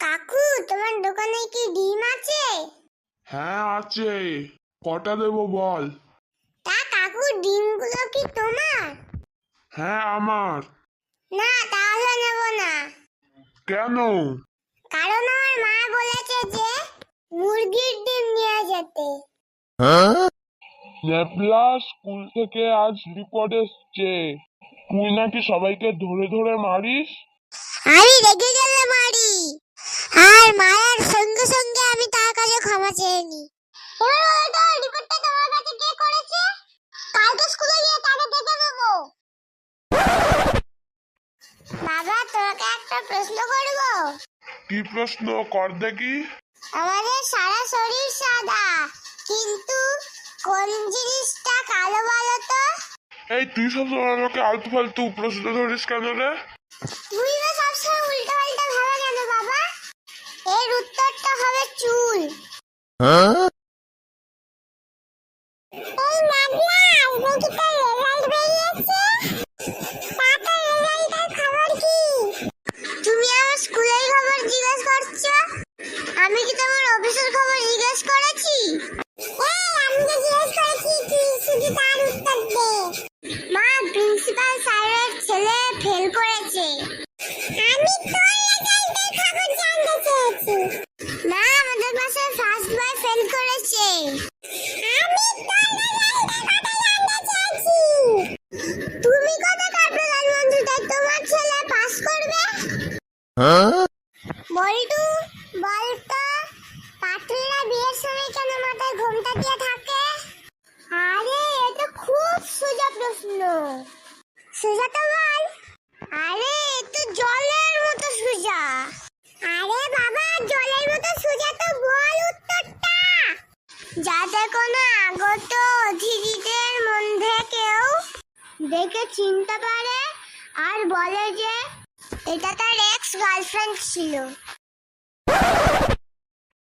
কাকু, তোমার দোকানে কি ডিম আছে? হ্যাঁ আছে, কটা দেবো বল? তা কাকু, ডিমগুলো কি তোমার? হ্যাঁ আমার। না, তাহলে নেব না। কেন? কারণ আমার মা বলেছে যে মুরগির ডিম নিয়ে যেতে। ন্যাপলা, স্কুল থেকে আজ রিপোর্ট এসছে, তুই নাকি সবাইকে ধরে ধরে মারিস। আমি রেগে গেলে মারি, আর মারার সঙ্গে সঙ্গে আমি তার কাছে ক্ষমা চেয়ে নিই। এবার বলো তো, রিপোর্টটা তোমার কাছে কে করেছে? কালকে স্কুলে গিয়ে তাকে দেখে নেবো। বাবা, তোমাকে একটা প্রশ্ন করব। কি প্রশ্ন কর দেখি? আমাদের সারা শরীর সাদা, কিন্তু কোন জিনিসটা কালো বলো তো? এই তুই সবসময় আমাকে আলতু ফালতু প্রশ্ন ধরিস কেন রে? তুমি তো সবসময় উল্টো পাল্টা ভাবে কেন বাবা? এর উত্তরটা হবে চুল। এই নাগলা, আজকে কি তোর রেজাল্ট বেরিয়েছে? তাতে রেজাল্টের খবর কি? তুমি আমার স্কুলের খবর জিজ্ঞেস করছো? আমি কি তোমার অফিসের খবর জিজ্ঞেস করেছি? এই, আমি তো জিজ্ঞেস করেছি, তুই শুধু তার উত্তর দে। মা, প্রিন্সিপাল স্যারের ছেলে ফেল করেছে। আমি তোর রেজাল্টের খবর জানতে চেয়েছি। মা, আমাদের ক্লাসে ফার্স্ট বয় ফেল করেছে। আমি তোর রেজাল্টের কথা জানতে চেয়েছি। তুমি কোথাকার প্রধানমন্ত্রী তাই তোমার ছেলে পাস করবে? বল্টু, বলতো, পাত্রীরা বিয়ের সময় কেন মাথায় ঘোমটা দিয়ে থাকে? আরে, এটা খুব সোজা প্রশ্ন। সোজা তো বল। আরে, এটা জলের মতো সোজা। আরে বাবা, জলের মতো সোজা তো বল উত্তরটা। যাতে কোনো আগত অতিথিদের মধ্যে কেউ দেখে চিনতে পারে আর বলে যে এটা তার এক্স গার্লফ্রেন্ড ছিল।